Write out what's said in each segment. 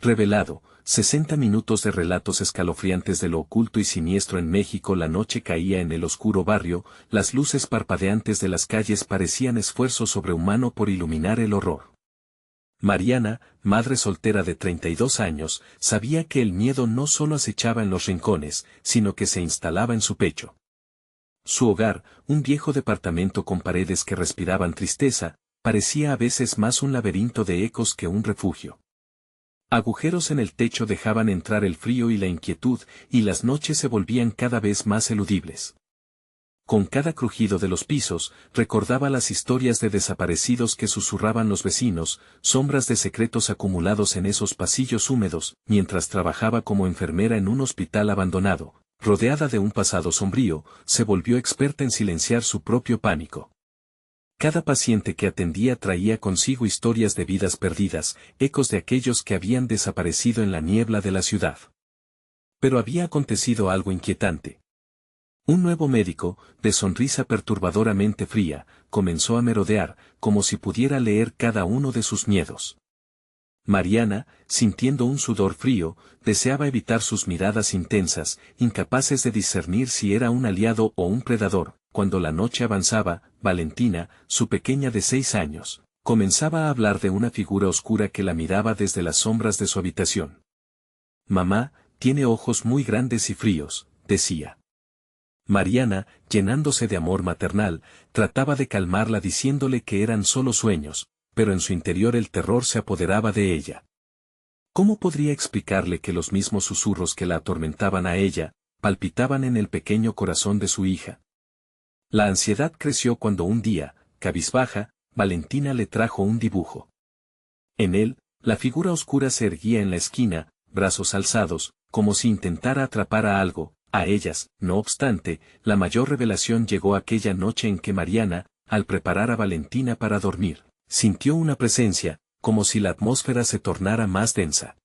Revelado, 60 minutos de relatos escalofriantes de lo oculto y siniestro en México. La noche caía en el oscuro barrio, las luces parpadeantes de las calles parecían esfuerzo sobrehumano por iluminar el horror. Mariana, madre soltera de 32 años, sabía que el miedo no solo acechaba en los rincones, sino que se instalaba en su pecho. Su hogar, un viejo departamento con paredes que respiraban tristeza, parecía a veces más un laberinto de ecos que un refugio. Agujeros en el techo dejaban entrar el frío y la inquietud, y las noches se volvían cada vez más eludibles. Con cada crujido de los pisos, recordaba las historias de desaparecidos que susurraban los vecinos, sombras de secretos acumulados en esos pasillos húmedos, mientras trabajaba como enfermera en un hospital abandonado. Rodeada de un pasado sombrío, se volvió experta en silenciar su propio pánico. Cada paciente que atendía traía consigo historias de vidas perdidas, ecos de aquellos que habían desaparecido en la niebla de la ciudad. Pero había acontecido algo inquietante. Un nuevo médico, de sonrisa perturbadoramente fría, comenzó a merodear, como si pudiera leer cada uno de sus miedos. Mariana, sintiendo un sudor frío, deseaba evitar sus miradas intensas, incapaces de discernir si era un aliado o un predador. Cuando la noche avanzaba, Valentina, su pequeña de 6 años, comenzaba a hablar de una figura oscura que la miraba desde las sombras de su habitación. «Mamá, tiene ojos muy grandes y fríos», decía. Mariana, llenándose de amor maternal, trataba de calmarla diciéndole que eran solo sueños, pero en su interior el terror se apoderaba de ella. ¿Cómo podría explicarle que los mismos susurros que la atormentaban a ella, palpitaban en el pequeño corazón de su hija? La ansiedad creció cuando un día, cabizbaja, Valentina le trajo un dibujo. En él, la figura oscura se erguía en la esquina, brazos alzados, como si intentara atrapar a algo, a ellas. No obstante, la mayor revelación llegó aquella noche en que Mariana, al preparar a Valentina para dormir, sintió una presencia, como si la atmósfera se tornara más densa.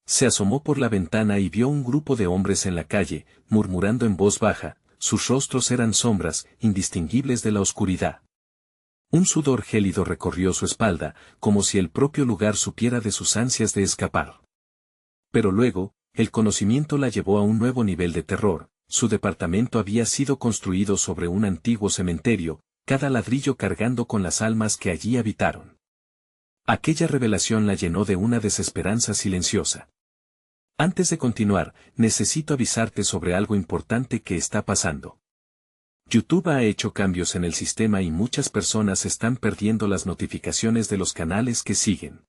Se asomó por la ventana y vio un grupo de hombres en la calle, murmurando en voz baja. Sus rostros eran sombras, indistinguibles de la oscuridad. Un sudor gélido recorrió su espalda, como si el propio lugar supiera de sus ansias de escapar. Pero luego, el conocimiento la llevó a un nuevo nivel de terror. Su departamento había sido construido sobre un antiguo cementerio, cada ladrillo cargando con las almas que allí habitaron. Aquella revelación la llenó de una desesperanza silenciosa. Antes de continuar, necesito avisarte sobre algo importante que está pasando. YouTube ha hecho cambios en el sistema y muchas personas están perdiendo las notificaciones de los canales que siguen.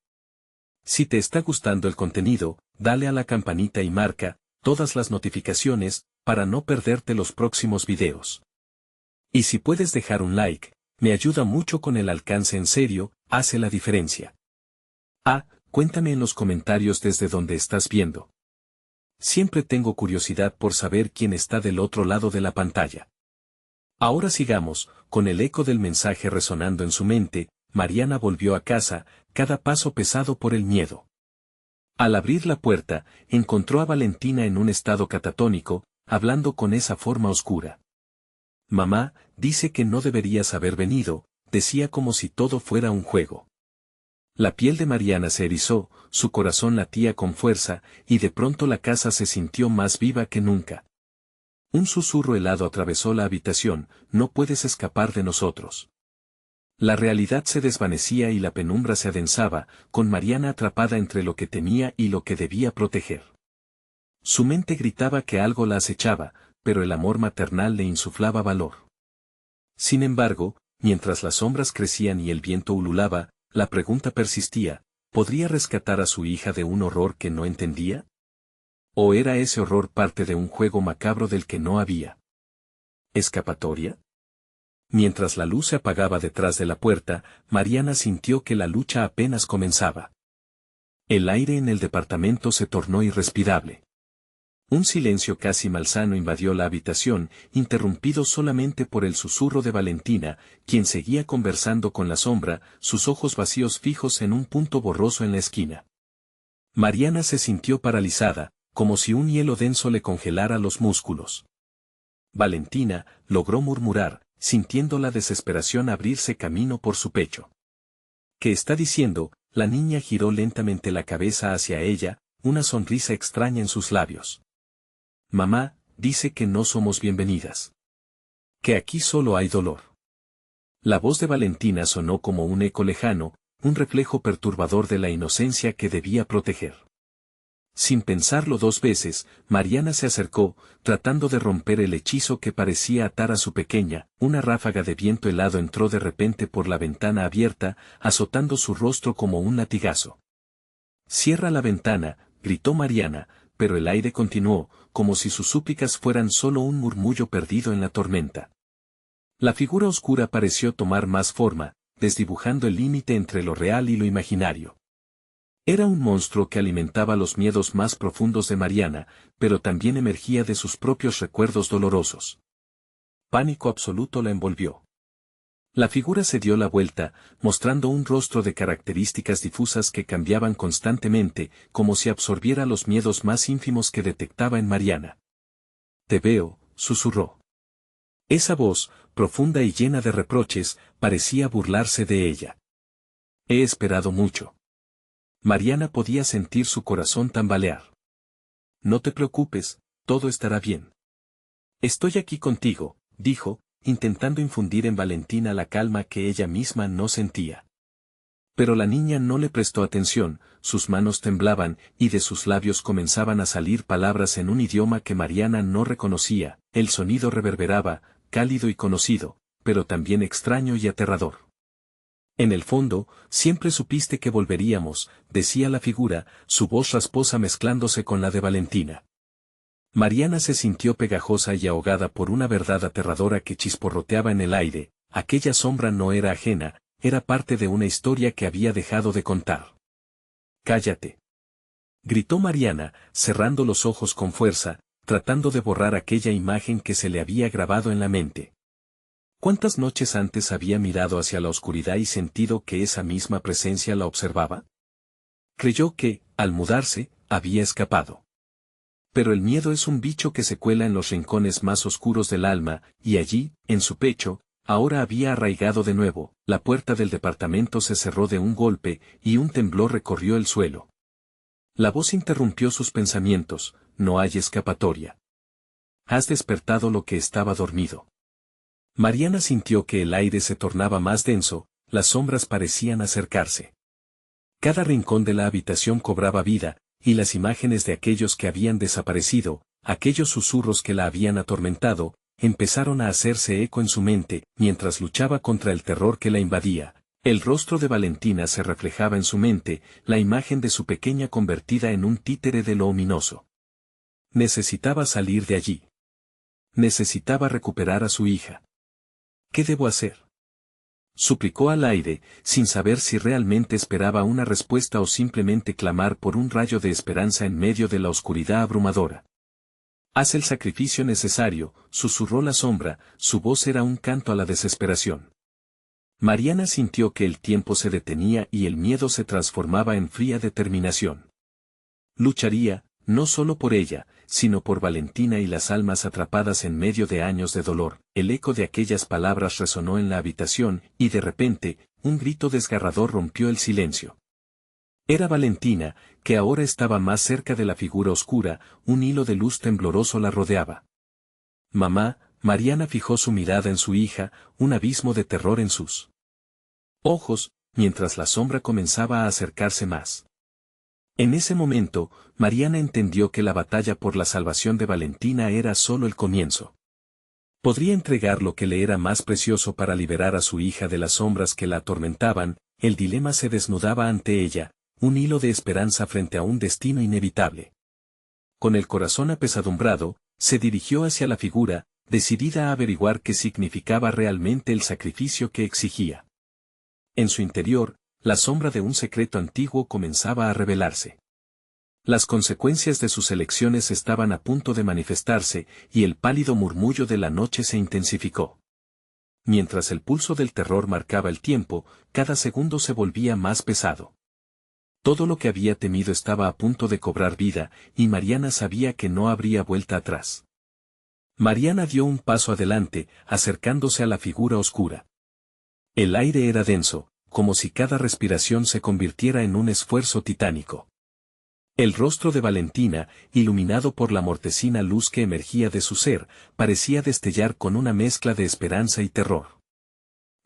Si te está gustando el contenido, dale a la campanita y marca todas las notificaciones para no perderte los próximos videos. Y si puedes dejar un like, me ayuda mucho con el alcance. En serio, hace la diferencia. Cuéntame en los comentarios desde donde estás viendo. Siempre tengo curiosidad por saber quién está del otro lado de la pantalla. Ahora sigamos, con el eco del mensaje resonando en su mente. Mariana volvió a casa, cada paso pesado por el miedo. Al abrir la puerta, encontró a Valentina en un estado catatónico, hablando con esa forma oscura. «Mamá, dice que no deberías haber venido», decía como si todo fuera un juego. La piel de Mariana se erizó, su corazón latía con fuerza, y de pronto la casa se sintió más viva que nunca. Un susurro helado atravesó la habitación: «No puedes escapar de nosotros». La realidad se desvanecía y la penumbra se adensaba, con Mariana atrapada entre lo que temía y lo que debía proteger. Su mente gritaba que algo la acechaba, pero el amor maternal le insuflaba valor. Sin embargo, mientras las sombras crecían y el viento ululaba, la pregunta persistía: ¿podría rescatar a su hija de un horror que no entendía? ¿O era ese horror parte de un juego macabro del que no había escapatoria? Mientras la luz se apagaba detrás de la puerta, Mariana sintió que la lucha apenas comenzaba. El aire en el departamento se tornó irrespirable. Un silencio casi malsano invadió la habitación, interrumpido solamente por el susurro de Valentina, quien seguía conversando con la sombra, sus ojos vacíos fijos en un punto borroso en la esquina. Mariana se sintió paralizada, como si un hielo denso le congelara los músculos. Valentina, logró murmurar, sintiendo la desesperación abrirse camino por su pecho. «¿Qué está diciendo?», la niña giró lentamente la cabeza hacia ella, una sonrisa extraña en sus labios. Mamá, dice que no somos bienvenidas. Que aquí solo hay dolor. La voz de Valentina sonó como un eco lejano, un reflejo perturbador de la inocencia que debía proteger. Sin pensarlo dos veces, Mariana se acercó, tratando de romper el hechizo que parecía atar a su pequeña. Una ráfaga de viento helado entró de repente por la ventana abierta, azotando su rostro como un latigazo. «Cierra la ventana», gritó Mariana, pero el aire continuó, como si sus súplicas fueran solo un murmullo perdido en la tormenta. La figura oscura pareció tomar más forma, desdibujando el límite entre lo real y lo imaginario. Era un monstruo que alimentaba los miedos más profundos de Mariana, pero también emergía de sus propios recuerdos dolorosos. Pánico absoluto la envolvió. La figura se dio la vuelta, mostrando un rostro de características difusas que cambiaban constantemente, como si absorbiera los miedos más ínfimos que detectaba en Mariana. «Te veo», susurró. Esa voz, profunda y llena de reproches, parecía burlarse de ella. «He esperado mucho». Mariana podía sentir su corazón tambalear. «No te preocupes, todo estará bien». «Estoy aquí contigo», dijo, intentando infundir en Valentina la calma que ella misma no sentía. Pero la niña no le prestó atención, sus manos temblaban, y de sus labios comenzaban a salir palabras en un idioma que Mariana no reconocía. El sonido reverberaba, cálido y conocido, pero también extraño y aterrador. «En el fondo, siempre supiste que volveríamos», decía la figura, su voz rasposa mezclándose con la de Valentina. Mariana se sintió pegajosa y ahogada por una verdad aterradora que chisporroteaba en el aire. Aquella sombra no era ajena, era parte de una historia que había dejado de contar. «Cállate», gritó Mariana, cerrando los ojos con fuerza, tratando de borrar aquella imagen que se le había grabado en la mente. ¿Cuántas noches antes había mirado hacia la oscuridad y sentido que esa misma presencia la observaba? Creyó que, al mudarse, había escapado. Pero el miedo es un bicho que se cuela en los rincones más oscuros del alma, y allí, en su pecho, ahora había arraigado de nuevo. La puerta del departamento se cerró de un golpe, y un temblor recorrió el suelo. La voz interrumpió sus pensamientos: «No hay escapatoria. Has despertado lo que estaba dormido». Mariana sintió que el aire se tornaba más denso, las sombras parecían acercarse. Cada rincón de la habitación cobraba vida, y las imágenes de aquellos que habían desaparecido, aquellos susurros que la habían atormentado, empezaron a hacerse eco en su mente, mientras luchaba contra el terror que la invadía. El rostro de Valentina se reflejaba en su mente, la imagen de su pequeña convertida en un títere de lo ominoso. Necesitaba salir de allí. Necesitaba recuperar a su hija. «¿Qué debo hacer?», suplicó al aire, sin saber si realmente esperaba una respuesta o simplemente clamar por un rayo de esperanza en medio de la oscuridad abrumadora. «Haz el sacrificio necesario», susurró la sombra, su voz era un canto a la desesperación. Mariana sintió que el tiempo se detenía y el miedo se transformaba en fría determinación. Lucharía, no solo por ella, sino por Valentina y las almas atrapadas en medio de años de dolor. El eco de aquellas palabras resonó en la habitación, y de repente, un grito desgarrador rompió el silencio. Era Valentina, que ahora estaba más cerca de la figura oscura, un hilo de luz tembloroso la rodeaba. «Mamá», Mariana fijó su mirada en su hija, un abismo de terror en sus ojos, mientras la sombra comenzaba a acercarse más. En ese momento, Mariana entendió que la batalla por la salvación de Valentina era solo el comienzo. Podría entregar lo que le era más precioso para liberar a su hija de las sombras que la atormentaban. El dilema se desnudaba ante ella, un hilo de esperanza frente a un destino inevitable. Con el corazón apesadumbrado, se dirigió hacia la figura, decidida a averiguar qué significaba realmente el sacrificio que exigía. En su interior, la sombra de un secreto antiguo comenzaba a revelarse. Las consecuencias de sus elecciones estaban a punto de manifestarse, y el pálido murmullo de la noche se intensificó. Mientras el pulso del terror marcaba el tiempo, cada segundo se volvía más pesado. Todo lo que había temido estaba a punto de cobrar vida, y Mariana sabía que no habría vuelta atrás. Mariana dio un paso adelante, acercándose a la figura oscura. El aire era denso, como si cada respiración se convirtiera en un esfuerzo titánico. El rostro de Valentina, iluminado por la mortecina luz que emergía de su ser, parecía destellar con una mezcla de esperanza y terror.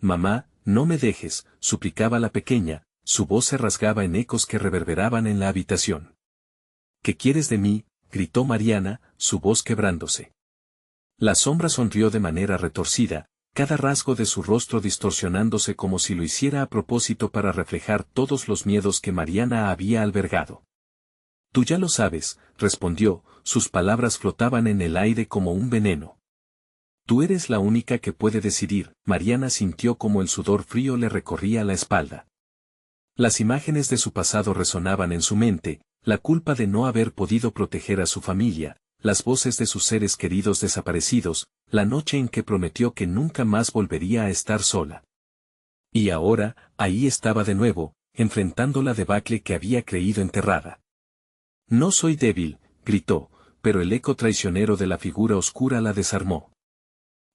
«Mamá, no me dejes», suplicaba la pequeña, su voz se rasgaba en ecos que reverberaban en la habitación. «¿Qué quieres de mí?», gritó Mariana, su voz quebrándose. La sombra sonrió de manera retorcida, cada rasgo de su rostro distorsionándose como si lo hiciera a propósito para reflejar todos los miedos que Mariana había albergado. «Tú ya lo sabes», respondió, sus palabras flotaban en el aire como un veneno. «Tú eres la única que puede decidir», Mariana sintió como el sudor frío le recorría la espalda. Las imágenes de su pasado resonaban en su mente, la culpa de no haber podido proteger a su familia, las voces de sus seres queridos desaparecidos, la noche en que prometió que nunca más volvería a estar sola. Y ahora, ahí estaba de nuevo, enfrentando la debacle que había creído enterrada. «No soy débil», gritó, pero el eco traicionero de la figura oscura la desarmó.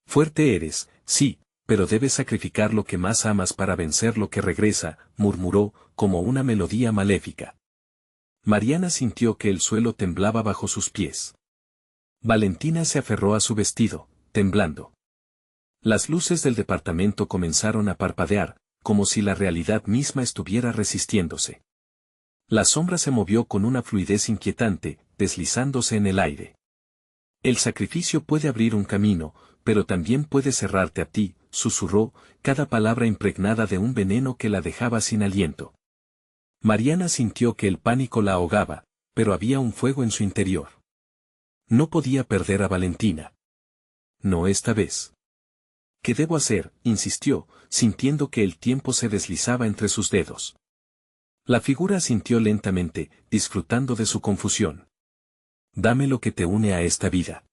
«Fuerte eres, sí, pero debes sacrificar lo que más amas para vencer lo que regresa», murmuró, como una melodía maléfica. Mariana sintió que el suelo temblaba bajo sus pies. Valentina se aferró a su vestido, temblando. Las luces del departamento comenzaron a parpadear, como si la realidad misma estuviera resistiéndose. La sombra se movió con una fluidez inquietante, deslizándose en el aire. «El sacrificio puede abrir un camino, pero también puede cerrarte a ti», susurró, cada palabra impregnada de un veneno que la dejaba sin aliento. Mariana sintió que el pánico la ahogaba, pero había un fuego en su interior. No podía perder a Valentina. No esta vez. «¿Qué debo hacer?», insistió, sintiendo que el tiempo se deslizaba entre sus dedos. La figura asintió lentamente, disfrutando de su confusión. «Dame lo que te une a esta vida.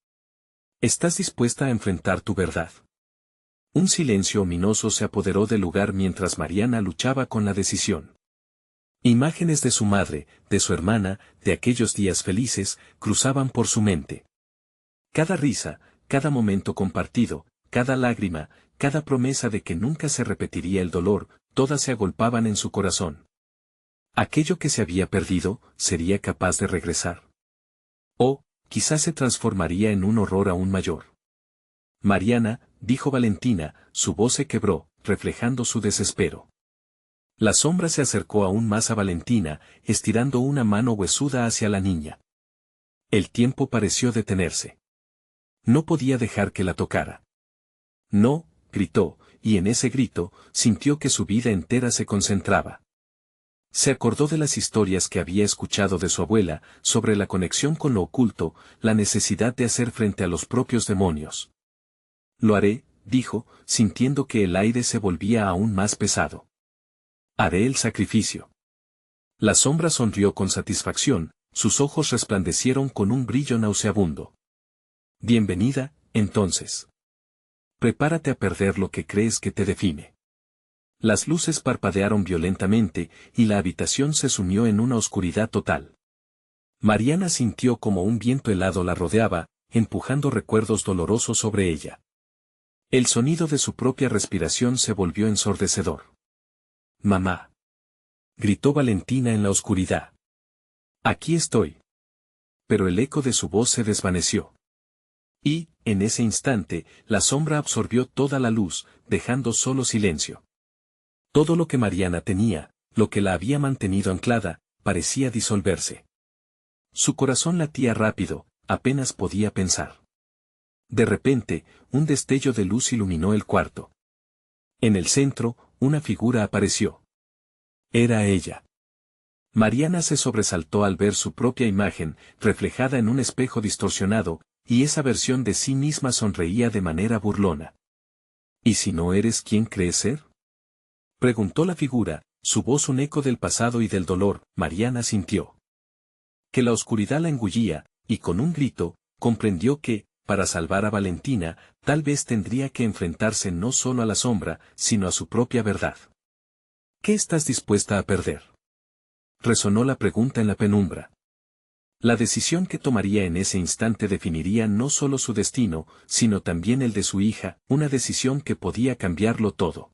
¿Estás dispuesta a enfrentar tu verdad?». Un silencio ominoso se apoderó del lugar mientras Mariana luchaba con la decisión. Imágenes de su madre, de su hermana, de aquellos días felices, cruzaban por su mente. Cada risa, cada momento compartido, cada lágrima, cada promesa de que nunca se repetiría el dolor, todas se agolpaban en su corazón. Aquello que se había perdido, ¿sería capaz de regresar? O, quizás se transformaría en un horror aún mayor. «Mariana», dijo Valentina, su voz se quebró, reflejando su desespero. La sombra se acercó aún más a Valentina, estirando una mano huesuda hacia la niña. El tiempo pareció detenerse. No podía dejar que la tocara. «No», gritó, y en ese grito, sintió que su vida entera se concentraba. Se acordó de las historias que había escuchado de su abuela, sobre la conexión con lo oculto, la necesidad de hacer frente a los propios demonios. «Lo haré», dijo, sintiendo que el aire se volvía aún más pesado. «Haré el sacrificio». La sombra sonrió con satisfacción, sus ojos resplandecieron con un brillo nauseabundo. «Bienvenida, entonces. Prepárate a perder lo que crees que te define». Las luces parpadearon violentamente, y la habitación se sumió en una oscuridad total. Mariana sintió como un viento helado la rodeaba, empujando recuerdos dolorosos sobre ella. El sonido de su propia respiración se volvió ensordecedor. «Mamá», gritó Valentina en la oscuridad. «Aquí estoy». Pero el eco de su voz se desvaneció. Y, en ese instante, la sombra absorbió toda la luz, dejando solo silencio. Todo lo que Mariana tenía, lo que la había mantenido anclada, parecía disolverse. Su corazón latía rápido, apenas podía pensar. De repente, un destello de luz iluminó el cuarto. En el centro, una figura apareció. Era ella. Mariana se sobresaltó al ver su propia imagen, reflejada en un espejo distorsionado, y esa versión de sí misma sonreía de manera burlona. «¿Y si no eres quien crees ser?», preguntó la figura, su voz un eco del pasado y del dolor. Mariana sintió que la oscuridad la engullía, y con un grito, comprendió que, para salvar a Valentina, tal vez tendría que enfrentarse no solo a la sombra, sino a su propia verdad. «¿Qué estás dispuesta a perder?», resonó la pregunta en la penumbra. La decisión que tomaría en ese instante definiría no solo su destino, sino también el de su hija, una decisión que podía cambiarlo todo.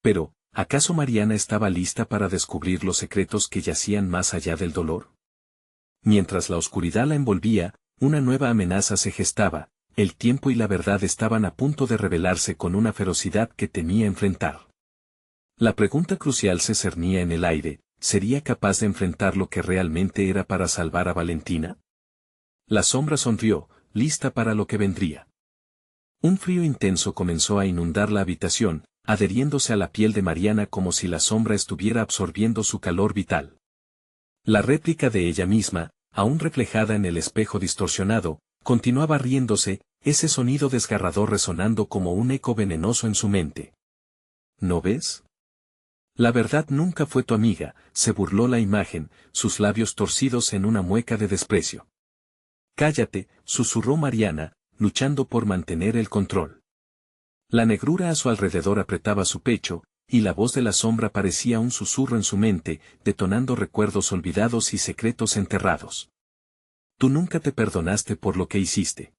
Pero, ¿Acaso Mariana estaba lista para descubrir los secretos que yacían más allá del dolor? Mientras la oscuridad la envolvía, una nueva amenaza se gestaba, el tiempo y la verdad estaban a punto de revelarse con una ferocidad que temía enfrentar. La pregunta crucial se cernía en el aire: ¿sería capaz de enfrentar lo que realmente era para salvar a Valentina? La sombra sonrió, lista para lo que vendría. Un frío intenso comenzó a inundar la habitación, adheriéndose a la piel de Mariana como si la sombra estuviera absorbiendo su calor vital. La réplica de ella misma, aún reflejada en el espejo distorsionado, continuaba riéndose, ese sonido desgarrador resonando como un eco venenoso en su mente. ¿No ves? La verdad nunca fue tu amiga, se burló la imagen, sus labios torcidos en una mueca de desprecio. Cállate, susurró Mariana, luchando por mantener el control. La negrura a su alrededor apretaba su pecho, y la voz de la sombra parecía un susurro en su mente, detonando recuerdos olvidados y secretos enterrados. Tú nunca te perdonaste por lo que hiciste.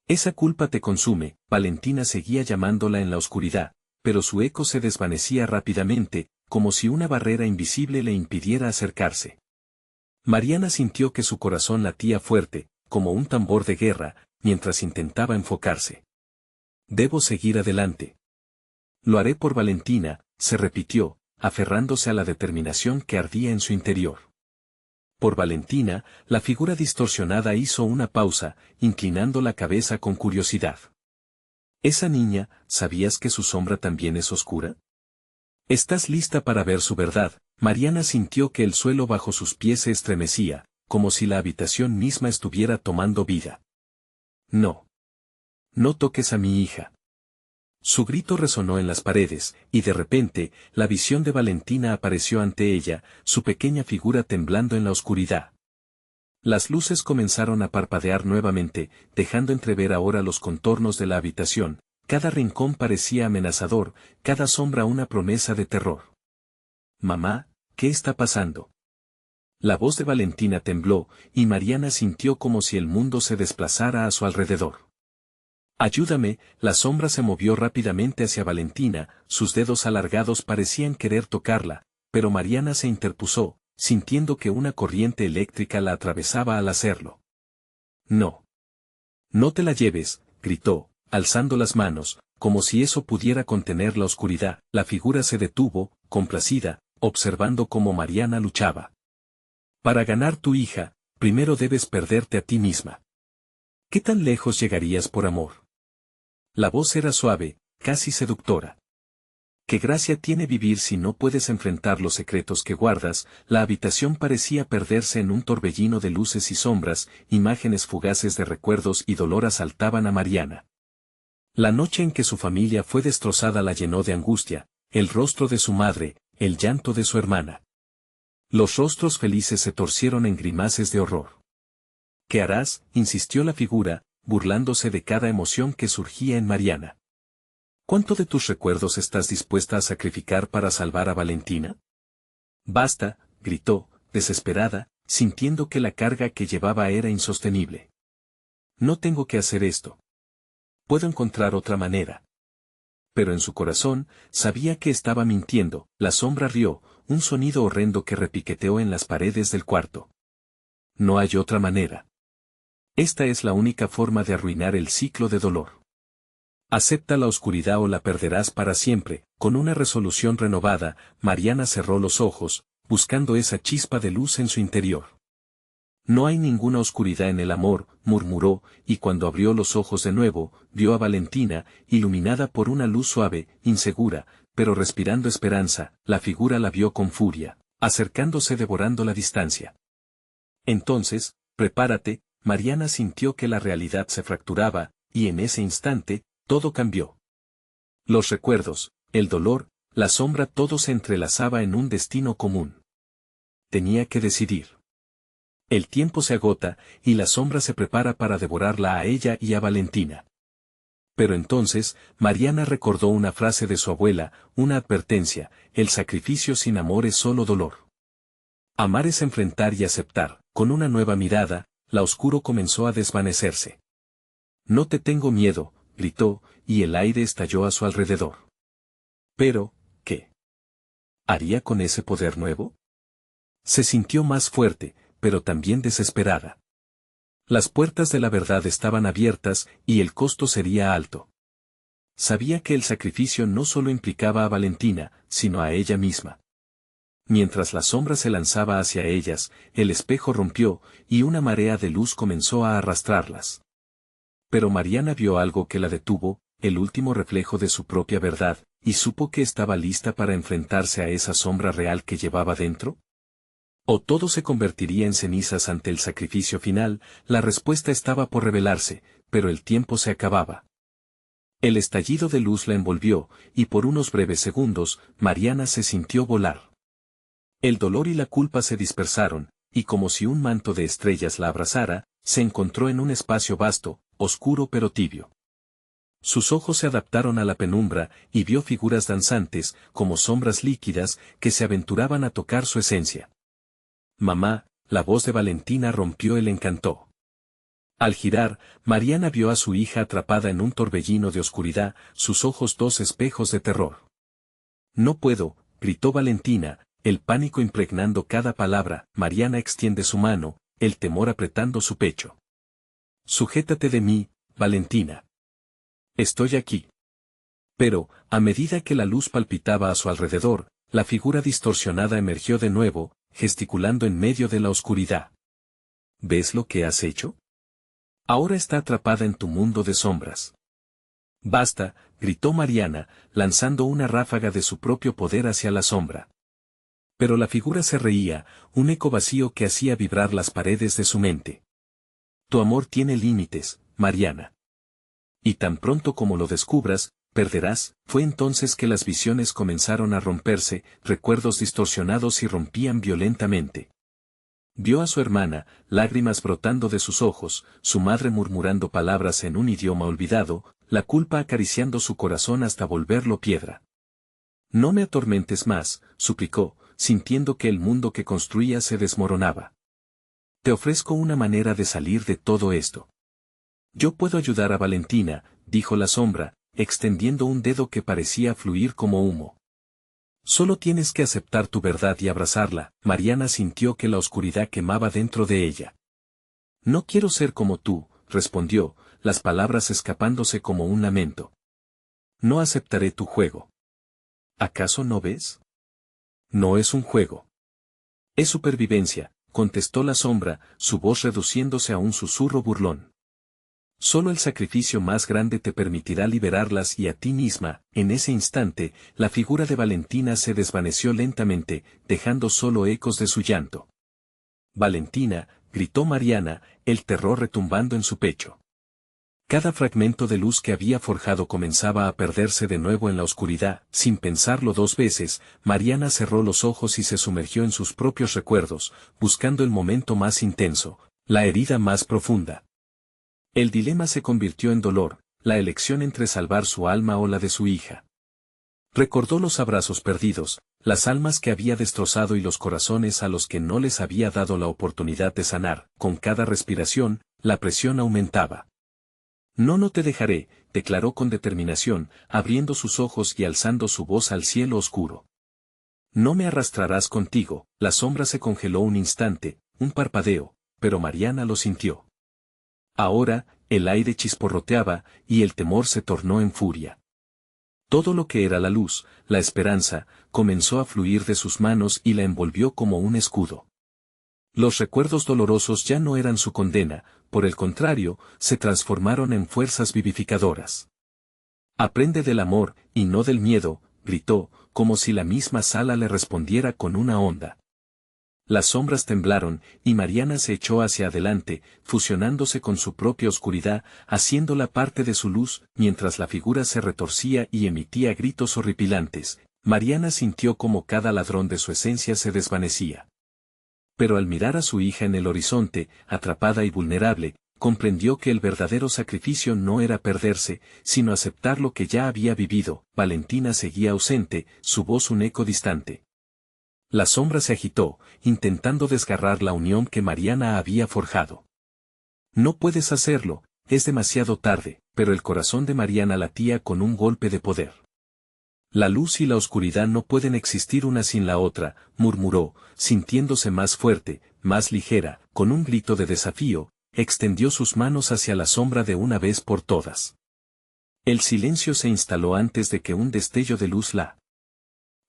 Esa culpa te consume. Valentina seguía llamándola en la oscuridad, pero su eco se desvanecía rápidamente, como si una barrera invisible le impidiera acercarse. Mariana sintió que su corazón latía fuerte, como un tambor de guerra, mientras intentaba enfocarse. Debo seguir adelante. Lo haré por Valentina, se repitió, aferrándose a la determinación que ardía en su interior. Por Valentina, la figura distorsionada hizo una pausa, inclinando la cabeza con curiosidad. Esa niña, ¿sabías que su sombra también es oscura? ¿Estás lista para ver su verdad? Mariana sintió que el suelo bajo sus pies se estremecía, como si la habitación misma estuviera tomando vida. No. No toques a mi hija. Su grito resonó en las paredes, y de repente, la visión de Valentina apareció ante ella, su pequeña figura temblando en la oscuridad. Las luces comenzaron a parpadear nuevamente, dejando entrever ahora los contornos de la habitación. Cada rincón parecía amenazador, cada sombra una promesa de terror. Mamá, ¿qué está pasando? La voz de Valentina tembló, y Mariana sintió como si el mundo se desplazara a su alrededor. Ayúdame. La sombra se movió rápidamente hacia Valentina, sus dedos alargados parecían querer tocarla, pero Mariana se interpuso, sintiendo que una corriente eléctrica la atravesaba al hacerlo. No. No te la lleves, gritó, alzando las manos, como si eso pudiera contener la oscuridad. La figura se detuvo, complacida, observando cómo Mariana luchaba. Para ganar tu hija, primero debes perderte a ti misma. ¿Qué tan lejos llegarías por amor? La voz era suave, casi seductora. ¿Qué gracia tiene vivir si no puedes enfrentar los secretos que guardas? La habitación parecía perderse en un torbellino de luces y sombras, imágenes fugaces de recuerdos y dolor asaltaban a Mariana. La noche en que su familia fue destrozada la llenó de angustia, el rostro de su madre, el llanto de su hermana. Los rostros felices se torcieron en grimaces de horror. ¿Qué harás?, insistió la figura, burlándose de cada emoción que surgía en Mariana. ¿Cuánto de tus recuerdos estás dispuesta a sacrificar para salvar a Valentina? Basta, gritó, desesperada, sintiendo que la carga que llevaba era insostenible. No tengo que hacer esto. Puedo encontrar otra manera. Pero en su corazón, sabía que estaba mintiendo. La sombra rió, un sonido horrendo que repiqueteó en las paredes del cuarto. No hay otra manera. Esta es la única forma de arruinar el ciclo de dolor. Acepta la oscuridad o la perderás para siempre. Con una resolución renovada, Mariana cerró los ojos, buscando esa chispa de luz en su interior. No hay ninguna oscuridad en el amor, murmuró, y cuando abrió los ojos de nuevo, vio a Valentina, iluminada por una luz suave, insegura, pero respirando esperanza. La figura la vio con furia, acercándose devorando la distancia. Entonces, prepárate. Mariana sintió que la realidad se fracturaba, y en ese instante, todo cambió. Los recuerdos, el dolor, la sombra, todo se entrelazaba en un destino común. Tenía que decidir. El tiempo se agota, y la sombra se prepara para devorarla a ella y a Valentina. Pero entonces, Mariana recordó una frase de su abuela, una advertencia: el sacrificio sin amor es solo dolor. Amar es enfrentar y aceptar. Con una nueva mirada, la oscuro comenzó a desvanecerse. No te tengo miedo, gritó, y el aire estalló a su alrededor. Pero, ¿qué? ¿Haría con ese poder nuevo? Se sintió más fuerte, pero también desesperada. Las puertas de la verdad estaban abiertas y el costo sería alto. Sabía que el sacrificio no solo implicaba a Valentina, sino a ella misma. Mientras la sombra se lanzaba hacia ellas, el espejo rompió, y una marea de luz comenzó a arrastrarlas. Pero Mariana vio algo que la detuvo, el último reflejo de su propia verdad, y supo que estaba lista para enfrentarse a esa sombra real que llevaba dentro. O todo se convertiría en cenizas ante el sacrificio final. La respuesta estaba por revelarse, pero el tiempo se acababa. El estallido de luz la envolvió, y por unos breves segundos, Mariana se sintió volar. El dolor y la culpa se dispersaron, y como si un manto de estrellas la abrazara, se encontró en un espacio vasto, oscuro pero tibio. Sus ojos se adaptaron a la penumbra, y vio figuras danzantes, como sombras líquidas, que se aventuraban a tocar su esencia. Mamá, la voz de Valentina rompió el encanto. Al girar, Mariana vio a su hija atrapada en un torbellino de oscuridad, sus ojos dos espejos de terror. No puedo, gritó Valentina, el pánico impregnando cada palabra. Mariana extiende su mano, el temor apretando su pecho. Sujétate de mí, Valentina. Estoy aquí. Pero, a medida que la luz palpitaba a su alrededor, la figura distorsionada emergió de nuevo, gesticulando en medio de la oscuridad. ¿Ves lo que has hecho? Ahora está atrapada en tu mundo de sombras. Basta, gritó Mariana, lanzando una ráfaga de su propio poder hacia la sombra. Pero la figura se reía, un eco vacío que hacía vibrar las paredes de su mente. Tu amor tiene límites, Mariana. Y tan pronto como lo descubras, perderás. Fue entonces que las visiones comenzaron a romperse, recuerdos distorsionados irrumpían violentamente. Vio a su hermana, lágrimas brotando de sus ojos, su madre murmurando palabras en un idioma olvidado, la culpa acariciando su corazón hasta volverlo piedra. No me atormentes más, suplicó, sintiendo que el mundo que construía se desmoronaba. Te ofrezco una manera de salir de todo esto. Yo puedo ayudar a Valentina, dijo la sombra, extendiendo un dedo que parecía fluir como humo. Solo tienes que aceptar tu verdad y abrazarla. Mariana sintió que la oscuridad quemaba dentro de ella. No quiero ser como tú, respondió, las palabras escapándose como un lamento. No aceptaré tu juego. ¿Acaso no ves? No es un juego. Es supervivencia, contestó la sombra, su voz reduciéndose a un susurro burlón. Solo el sacrificio más grande te permitirá liberarlas y a ti misma. En ese instante, la figura de Valentina se desvaneció lentamente, dejando solo ecos de su llanto. Valentina, gritó Mariana, el terror retumbando en su pecho. Cada fragmento de luz que había forjado comenzaba a perderse de nuevo en la oscuridad. Sin pensarlo dos veces, Mariana cerró los ojos y se sumergió en sus propios recuerdos, buscando el momento más intenso, la herida más profunda. El dilema se convirtió en dolor, la elección entre salvar su alma o la de su hija. Recordó los abrazos perdidos, las almas que había destrozado y los corazones a los que no les había dado la oportunidad de sanar. Con cada respiración, la presión aumentaba. No te dejaré, declaró con determinación, abriendo sus ojos y alzando su voz al cielo oscuro. No me arrastrarás contigo. La sombra se congeló un instante, un parpadeo, pero Mariana lo sintió. Ahora, el aire chisporroteaba, y el temor se tornó en furia. Todo lo que era la luz, la esperanza, comenzó a fluir de sus manos y la envolvió como un escudo. Los recuerdos dolorosos ya no eran su condena, por el contrario, se transformaron en fuerzas vivificadoras. Aprende del amor, y no del miedo, gritó, como si la misma sala le respondiera con una onda. Las sombras temblaron, y Mariana se echó hacia adelante, fusionándose con su propia oscuridad, haciéndola parte de su luz. Mientras la figura se retorcía y emitía gritos horripilantes, Mariana sintió como cada ladrón de su esencia se desvanecía. Pero al mirar a su hija en el horizonte, atrapada y vulnerable, comprendió que el verdadero sacrificio no era perderse, sino aceptar lo que ya había vivido. Valentina seguía ausente, su voz un eco distante. La sombra se agitó, intentando desgarrar la unión que Mariana había forjado. No puedes hacerlo, es demasiado tarde, pero el corazón de Mariana latía con un golpe de poder. La luz y la oscuridad no pueden existir una sin la otra, murmuró, sintiéndose más fuerte, más ligera, con un grito de desafío, extendió sus manos hacia la sombra de una vez por todas. El silencio se instaló antes de que un destello de luz la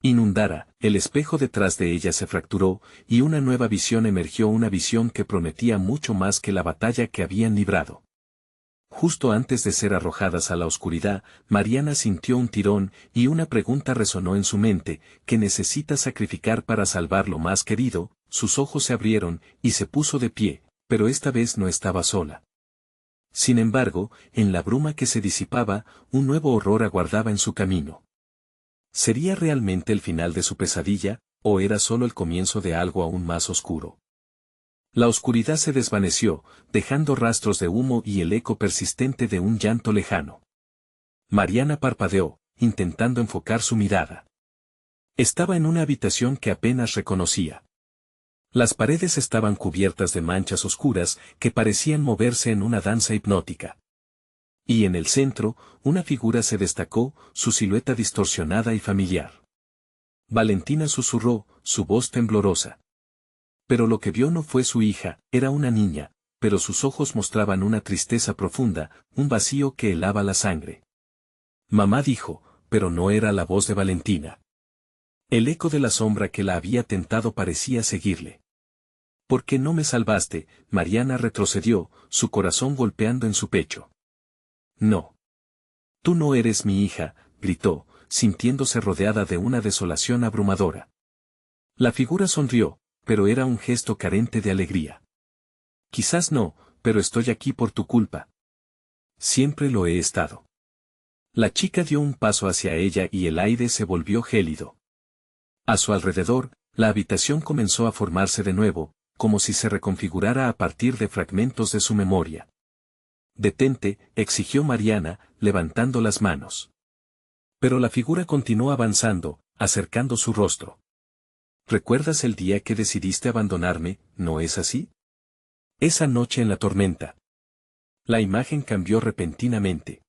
inundara, el espejo detrás de ella se fracturó, y una nueva visión emergió, una visión que prometía mucho más que la batalla que habían librado. Justo antes de ser arrojadas a la oscuridad, Mariana sintió un tirón, y una pregunta resonó en su mente: ¿qué necesita sacrificar para salvar lo más querido? Sus ojos se abrieron, y se puso de pie, pero esta vez no estaba sola. Sin embargo, en la bruma que se disipaba, un nuevo horror aguardaba en su camino. ¿Sería realmente el final de su pesadilla, o era solo el comienzo de algo aún más oscuro? La oscuridad se desvaneció, dejando rastros de humo y el eco persistente de un llanto lejano. Mariana parpadeó, intentando enfocar su mirada. Estaba en una habitación que apenas reconocía. Las paredes estaban cubiertas de manchas oscuras que parecían moverse en una danza hipnótica. Y en el centro, una figura se destacó, su silueta distorsionada y familiar. Valentina susurró, su voz temblorosa. Pero lo que vio no fue su hija, era una niña, pero sus ojos mostraban una tristeza profunda, un vacío que helaba la sangre. Mamá, dijo, pero no era la voz de Valentina. El eco de la sombra que la había tentado parecía seguirle. ¿Por qué no me salvaste? Mariana retrocedió, su corazón golpeando en su pecho. No. Tú no eres mi hija, gritó, sintiéndose rodeada de una desolación abrumadora. La figura sonrió, pero era un gesto carente de alegría. Quizás no, pero estoy aquí por tu culpa. Siempre lo he estado. La chica dio un paso hacia ella y el aire se volvió gélido. A su alrededor, la habitación comenzó a formarse de nuevo, como si se reconfigurara a partir de fragmentos de su memoria. Detente, exigió Mariana, levantando las manos. Pero la figura continuó avanzando, acercando su rostro. ¿Recuerdas el día que decidiste abandonarme, no es así? Esa noche en la tormenta. La imagen cambió repentinamente.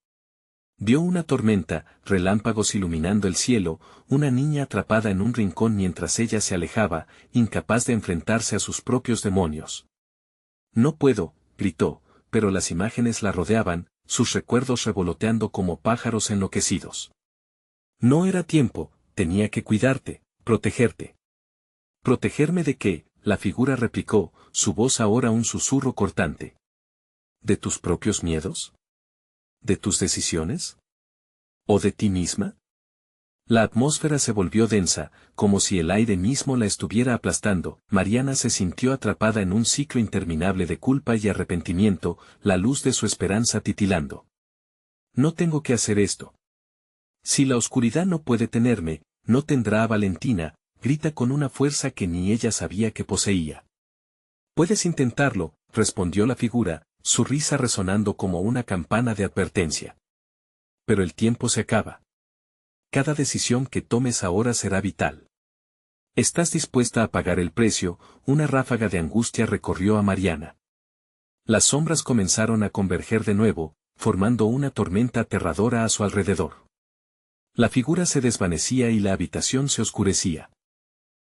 Vio una tormenta, relámpagos iluminando el cielo, una niña atrapada en un rincón mientras ella se alejaba, incapaz de enfrentarse a sus propios demonios. No puedo, gritó, pero las imágenes la rodeaban, sus recuerdos revoloteando como pájaros enloquecidos. No era tiempo, tenía que cuidarte, protegerte. ¿Protegerme de qué? La figura replicó, su voz ahora un susurro cortante. ¿De tus propios miedos? ¿De tus decisiones? ¿O de ti misma? La atmósfera se volvió densa, como si el aire mismo la estuviera aplastando. Mariana se sintió atrapada en un ciclo interminable de culpa y arrepentimiento, la luz de su esperanza titilando. No tengo que hacer esto. Si la oscuridad no puede tenerme, no tendrá a Valentina, grita con una fuerza que ni ella sabía que poseía. Puedes intentarlo, respondió la figura, su risa resonando como una campana de advertencia. Pero el tiempo se acaba. Cada decisión que tomes ahora será vital. ¿Estás dispuesta a pagar el precio? Una ráfaga de angustia recorrió a Mariana. Las sombras comenzaron a converger de nuevo, formando una tormenta aterradora a su alrededor. La figura se desvanecía y la habitación se oscurecía.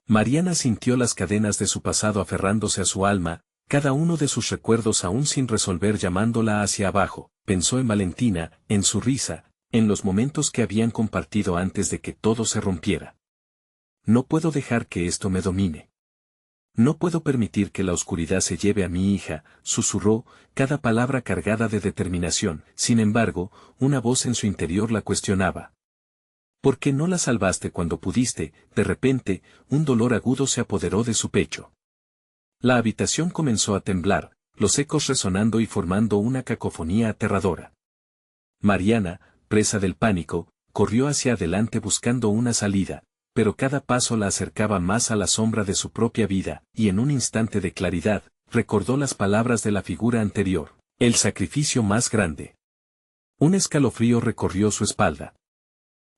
Mariana sintió las cadenas de su pasado aferrándose a su alma, cada uno de sus recuerdos aún sin resolver llamándola hacia abajo. Pensó en Valentina, en su risa, en los momentos que habían compartido antes de que todo se rompiera. No puedo dejar que esto me domine. No puedo permitir que la oscuridad se lleve a mi hija, susurró, cada palabra cargada de determinación. Sin embargo, una voz en su interior la cuestionaba. ¿Por qué no la salvaste cuando pudiste? De repente, un dolor agudo se apoderó de su pecho. La habitación comenzó a temblar, los ecos resonando y formando una cacofonía aterradora. Mariana, presa del pánico, corrió hacia adelante buscando una salida, pero cada paso la acercaba más a la sombra de su propia vida, y en un instante de claridad, recordó las palabras de la figura anterior, el sacrificio más grande. Un escalofrío recorrió su espalda.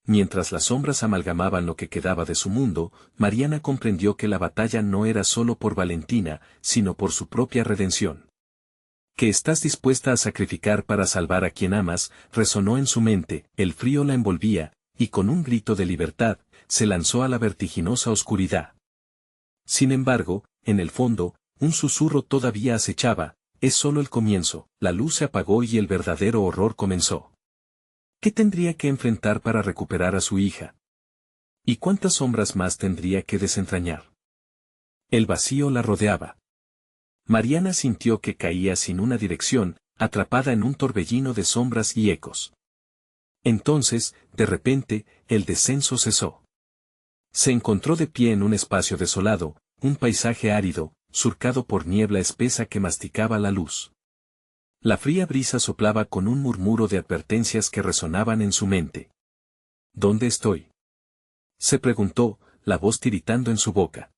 Mientras las sombras amalgamaban lo que quedaba de su mundo, Mariana comprendió que la batalla no era solo por Valentina, sino por su propia redención. ¿Qué estás dispuesta a sacrificar para salvar a quien amas? Resonó en su mente, el frío la envolvía, y con un grito de libertad, se lanzó a la vertiginosa oscuridad. Sin embargo, en el fondo, un susurro todavía acechaba: es solo el comienzo. La luz se apagó y el verdadero horror comenzó. ¿Qué tendría que enfrentar para recuperar a su hija? ¿Y cuántas sombras más tendría que desentrañar? El vacío la rodeaba. Mariana sintió que caía sin una dirección, atrapada en un torbellino de sombras y ecos. Entonces, de repente, el descenso cesó. Se encontró de pie en un espacio desolado, un paisaje árido, surcado por niebla espesa que masticaba la luz. La fría brisa soplaba con un murmuro de advertencias que resonaban en su mente. ¿Dónde estoy?, se preguntó, la voz tiritando en su boca.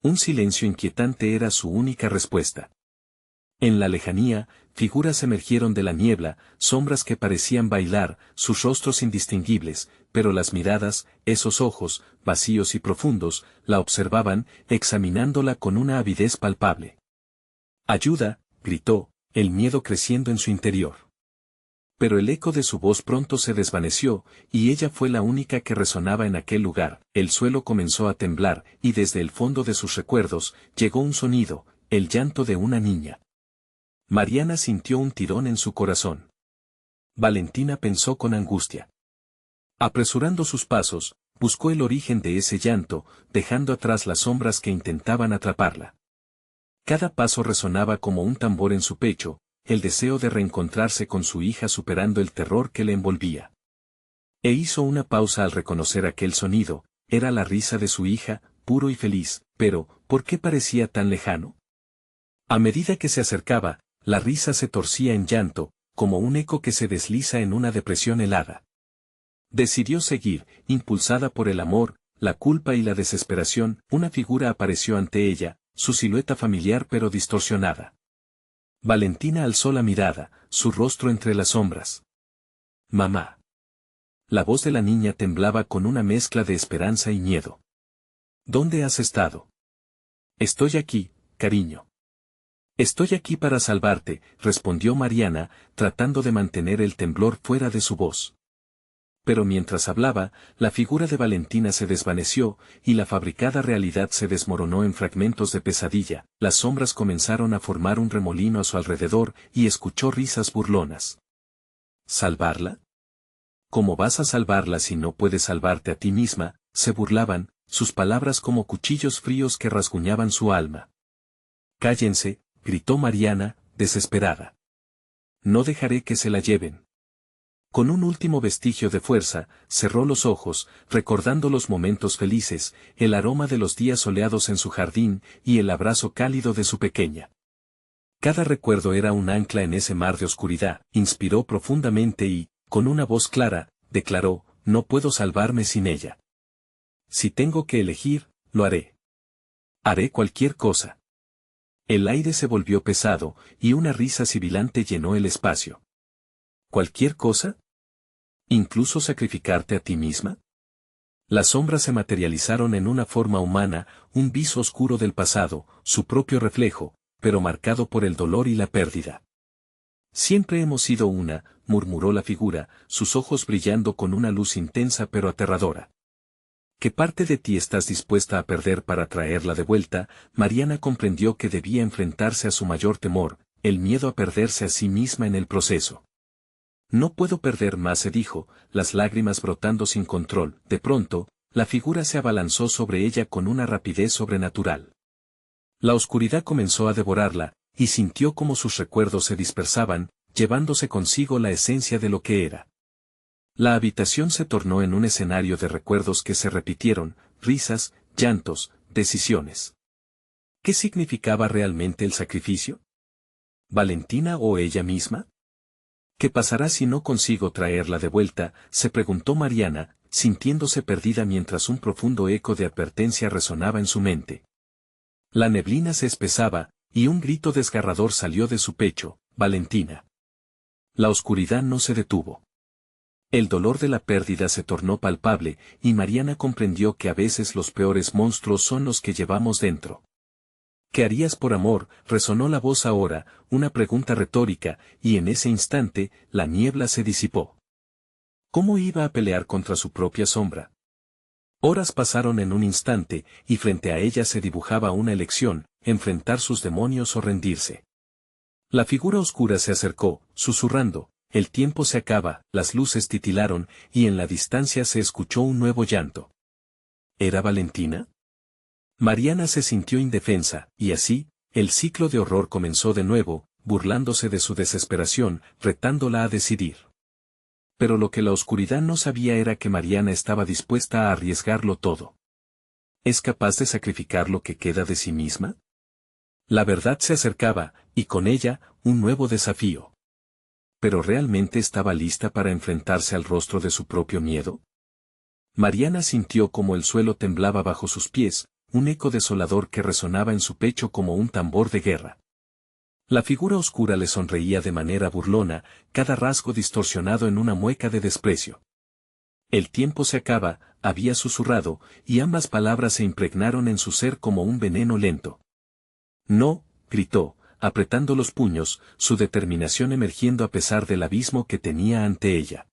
Un silencio inquietante era su única respuesta. En la lejanía, figuras emergieron de la niebla, sombras que parecían bailar, sus rostros indistinguibles, pero las miradas, esos ojos, vacíos y profundos, la observaban, examinándola con una avidez palpable. «¡Ayuda!», gritó, el miedo creciendo en su interior. Pero el eco de su voz pronto se desvaneció, y ella fue la única que resonaba en aquel lugar. El suelo comenzó a temblar, y desde el fondo de sus recuerdos, llegó un sonido, el llanto de una niña. Mariana sintió un tirón en su corazón. Valentina pensó con angustia. Apresurando sus pasos, buscó el origen de ese llanto, dejando atrás las sombras que intentaban atraparla. Cada paso resonaba como un tambor en su pecho, el deseo de reencontrarse con su hija superando el terror que le envolvía. E hizo una pausa al reconocer aquel sonido, era la risa de su hija, puro y feliz, pero, ¿por qué parecía tan lejano? A medida que se acercaba, la risa se torcía en llanto, como un eco que se desliza en una depresión helada. Decidió seguir, impulsada por el amor, la culpa y la desesperación. Una figura apareció ante ella, su silueta familiar pero distorsionada. Valentina alzó la mirada, su rostro entre las sombras. «Mamá». La voz de la niña temblaba con una mezcla de esperanza y miedo. «¿Dónde has estado?». «Estoy aquí, cariño». «Estoy aquí para salvarte», respondió Mariana, tratando de mantener el temblor fuera de su voz. Pero mientras hablaba, la figura de Valentina se desvaneció, y la fabricada realidad se desmoronó en fragmentos de pesadilla. Las sombras comenzaron a formar un remolino a su alrededor, y escuchó risas burlonas. «¿Salvarla? ¿Cómo vas a salvarla si no puedes salvarte a ti misma?», se burlaban, sus palabras como cuchillos fríos que rasguñaban su alma. «Cállense», gritó Mariana, desesperada. «No dejaré que se la lleven». Con un último vestigio de fuerza, cerró los ojos, recordando los momentos felices, el aroma de los días soleados en su jardín, y el abrazo cálido de su pequeña. Cada recuerdo era un ancla en ese mar de oscuridad. Inspiró profundamente y, con una voz clara, declaró: «No puedo salvarme sin ella. Si tengo que elegir, lo haré. Haré cualquier cosa». El aire se volvió pesado, y una risa sibilante llenó el espacio. «¿Cualquier cosa? ¿Incluso sacrificarte a ti misma?». Las sombras se materializaron en una forma humana, un viso oscuro del pasado, su propio reflejo, pero marcado por el dolor y la pérdida. «Siempre hemos sido una», murmuró la figura, sus ojos brillando con una luz intensa pero aterradora. «¿Qué parte de ti estás dispuesta a perder para traerla de vuelta?». Mariana comprendió que debía enfrentarse a su mayor temor, el miedo a perderse a sí misma en el proceso. «No puedo perder más», se dijo, las lágrimas brotando sin control. De pronto, la figura se abalanzó sobre ella con una rapidez sobrenatural. La oscuridad comenzó a devorarla, y sintió como sus recuerdos se dispersaban, llevándose consigo la esencia de lo que era. La habitación se tornó en un escenario de recuerdos que se repitieron, risas, llantos, decisiones. ¿Qué significaba realmente el sacrificio? ¿Valentina o ella misma? «¿Qué pasará si no consigo traerla de vuelta?», se preguntó Mariana, sintiéndose perdida mientras un profundo eco de advertencia resonaba en su mente. La neblina se espesaba, y un grito desgarrador salió de su pecho: «Valentina». La oscuridad no se detuvo. El dolor de la pérdida se tornó palpable, y Mariana comprendió que a veces los peores monstruos son los que llevamos dentro. «¿Qué harías por amor?», resonó la voz ahora, una pregunta retórica, y en ese instante, la niebla se disipó. ¿Cómo iba a pelear contra su propia sombra? Horas pasaron en un instante, y frente a ella se dibujaba una elección, enfrentar sus demonios o rendirse. La figura oscura se acercó, susurrando, el tiempo se acaba, las luces titilaron, y en la distancia se escuchó un nuevo llanto. ¿Era Valentina? Mariana se sintió indefensa, y así, el ciclo de horror comenzó de nuevo, burlándose de su desesperación, retándola a decidir. Pero lo que la oscuridad no sabía era que Mariana estaba dispuesta a arriesgarlo todo. ¿Es capaz de sacrificar lo que queda de sí misma? La verdad se acercaba, y con ella, un nuevo desafío. ¿Pero realmente estaba lista para enfrentarse al rostro de su propio miedo? Mariana sintió como el suelo temblaba bajo sus pies, un eco desolador que resonaba en su pecho como un tambor de guerra. La figura oscura le sonreía de manera burlona, cada rasgo distorsionado en una mueca de desprecio. El tiempo se acaba, había susurrado, y ambas palabras se impregnaron en su ser como un veneno lento. No, gritó, apretando los puños, su determinación emergiendo a pesar del abismo que tenía ante ella.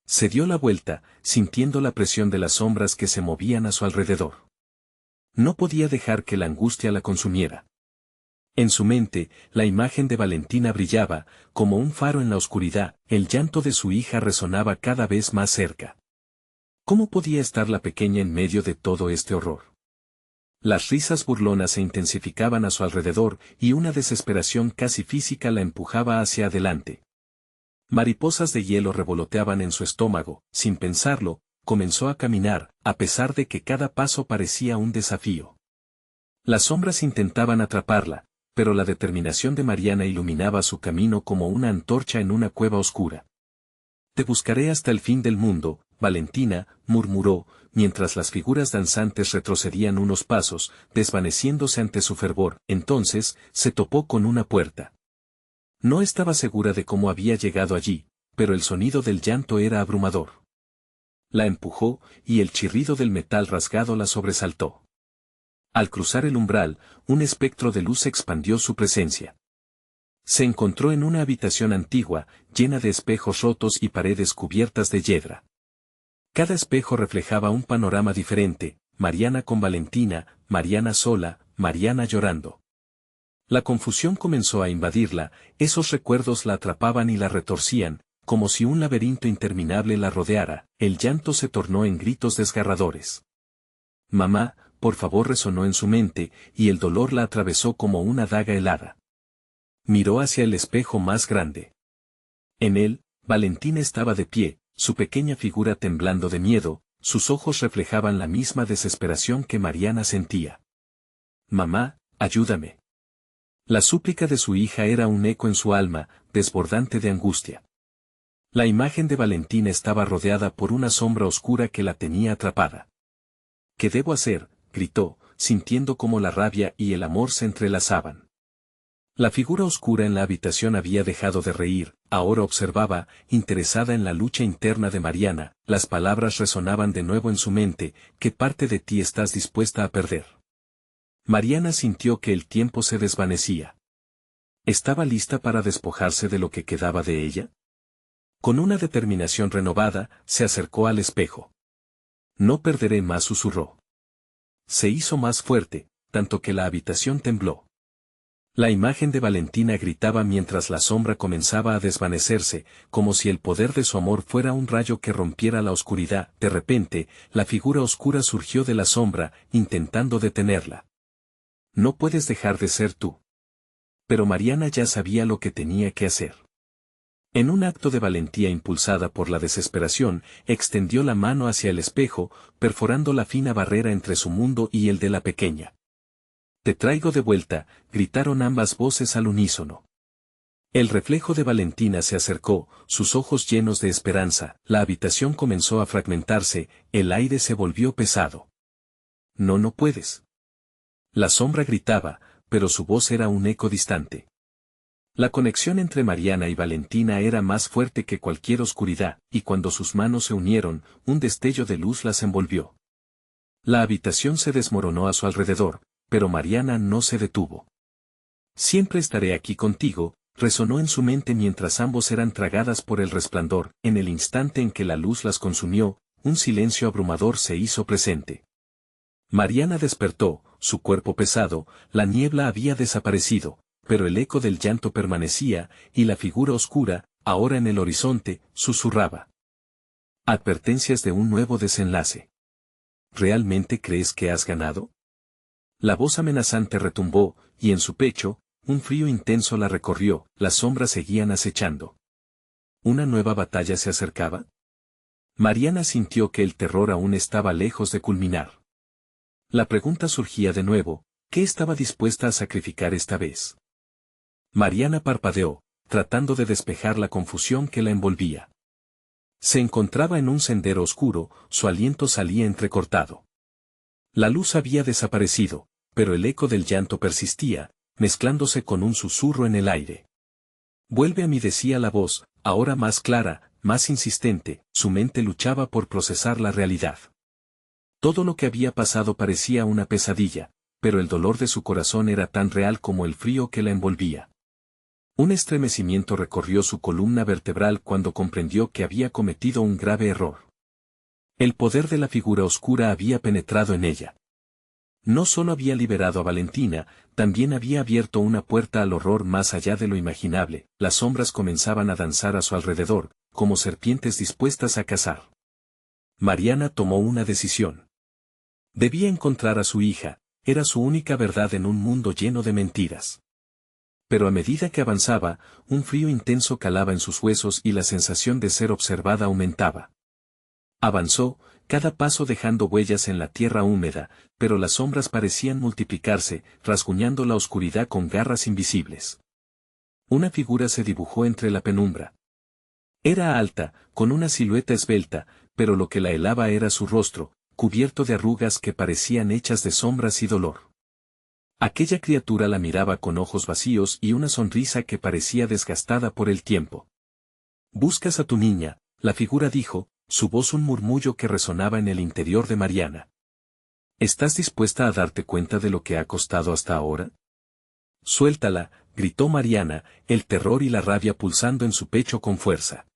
Se dio la vuelta, sintiendo la presión de las sombras que se movían a su alrededor. No podía dejar que la angustia la consumiera. En su mente, la imagen de Valentina brillaba, como un faro en la oscuridad, el llanto de su hija resonaba cada vez más cerca. ¿Cómo podía estar la pequeña en medio de todo este horror? Las risas burlonas se intensificaban a su alrededor y una desesperación casi física la empujaba hacia adelante. Mariposas de hielo revoloteaban en su estómago, sin pensarlo, comenzó a caminar, a pesar de que cada paso parecía un desafío. Las sombras intentaban atraparla, pero la determinación de Mariana iluminaba su camino como una antorcha en una cueva oscura. Te buscaré hasta el fin del mundo, Valentina, murmuró, mientras las figuras danzantes retrocedían unos pasos, desvaneciéndose ante su fervor. Entonces, se topó con una puerta. No estaba segura de cómo había llegado allí, pero el sonido del llanto era abrumador. La empujó, y el chirrido del metal rasgado la sobresaltó. Al cruzar el umbral, un espectro de luz expandió su presencia. Se encontró en una habitación antigua, llena de espejos rotos y paredes cubiertas de hiedra. Cada espejo reflejaba un panorama diferente, Mariana con Valentina, Mariana sola, Mariana llorando. La confusión comenzó a invadirla, esos recuerdos la atrapaban y la retorcían, como si un laberinto interminable la rodeara, el llanto se tornó en gritos desgarradores. Mamá, por favor, resonó en su mente, y el dolor la atravesó como una daga helada. Miró hacia el espejo más grande. En él, Valentina estaba de pie, su pequeña figura temblando de miedo, sus ojos reflejaban la misma desesperación que Mariana sentía. Mamá, ayúdame. La súplica de su hija era un eco en su alma, desbordante de angustia. La imagen de Valentina estaba rodeada por una sombra oscura que la tenía atrapada. ¿Qué debo hacer?, gritó, sintiendo cómo la rabia y el amor se entrelazaban. La figura oscura en la habitación había dejado de reír, ahora observaba, interesada en la lucha interna de Mariana, las palabras resonaban de nuevo en su mente, ¿qué parte de ti estás dispuesta a perder? Mariana sintió que el tiempo se desvanecía. ¿Estaba lista para despojarse de lo que quedaba de ella? Con una determinación renovada, se acercó al espejo. No perderé más, susurró. Se hizo más fuerte, tanto que la habitación tembló. La imagen de Valentina gritaba mientras la sombra comenzaba a desvanecerse, como si el poder de su amor fuera un rayo que rompiera la oscuridad. De repente, la figura oscura surgió de la sombra, intentando detenerla. No puedes dejar de ser tú. Pero Mariana ya sabía lo que tenía que hacer. En un acto de valentía impulsada por la desesperación, extendió la mano hacia el espejo, perforando la fina barrera entre su mundo y el de la pequeña. Te traigo de vuelta, gritaron ambas voces al unísono. El reflejo de Valentina se acercó, sus ojos llenos de esperanza, la habitación comenzó a fragmentarse, el aire se volvió pesado. No, no puedes. La sombra gritaba, pero su voz era un eco distante. La conexión entre Mariana y Valentina era más fuerte que cualquier oscuridad, y cuando sus manos se unieron, un destello de luz las envolvió. La habitación se desmoronó a su alrededor, pero Mariana no se detuvo. Siempre estaré aquí contigo, resonó en su mente mientras ambos eran tragadas por el resplandor. En el instante en que la luz las consumió, un silencio abrumador se hizo presente. Mariana despertó, su cuerpo pesado, la niebla había desaparecido, pero el eco del llanto permanecía, y la figura oscura, ahora en el horizonte, susurraba. Advertencias de un nuevo desenlace. ¿Realmente crees que has ganado? La voz amenazante retumbó, y en su pecho, un frío intenso la recorrió, las sombras seguían acechando. ¿Una nueva batalla se acercaba? Mariana sintió que el terror aún estaba lejos de culminar. La pregunta surgía de nuevo, ¿qué estaba dispuesta a sacrificar esta vez? Mariana parpadeó, tratando de despejar la confusión que la envolvía. Se encontraba en un sendero oscuro, su aliento salía entrecortado. La luz había desaparecido, pero el eco del llanto persistía, mezclándose con un susurro en el aire. Vuelve a mí, decía la voz, ahora más clara, más insistente. Su mente luchaba por procesar la realidad. Todo lo que había pasado parecía una pesadilla, pero el dolor de su corazón era tan real como el frío que la envolvía. Un estremecimiento recorrió su columna vertebral cuando comprendió que había cometido un grave error. El poder de la figura oscura había penetrado en ella. No solo había liberado a Valentina, también había abierto una puerta al horror más allá de lo imaginable. Las sombras comenzaban a danzar a su alrededor, como serpientes dispuestas a cazar. Mariana tomó una decisión. Debía encontrar a su hija, era su única verdad en un mundo lleno de mentiras. Pero a medida que avanzaba, un frío intenso calaba en sus huesos y la sensación de ser observada aumentaba. Avanzó, cada paso dejando huellas en la tierra húmeda, pero las sombras parecían multiplicarse, rasguñando la oscuridad con garras invisibles. Una figura se dibujó entre la penumbra. Era alta, con una silueta esbelta, pero lo que la helaba era su rostro, cubierto de arrugas que parecían hechas de sombras y dolor. Aquella criatura la miraba con ojos vacíos y una sonrisa que parecía desgastada por el tiempo. «Buscas a tu niña», la figura dijo, su voz un murmullo que resonaba en el interior de Mariana. «¿Estás dispuesta a darte cuenta de lo que ha costado hasta ahora?» «Suéltala», gritó Mariana, el terror y la rabia pulsando en su pecho con fuerza.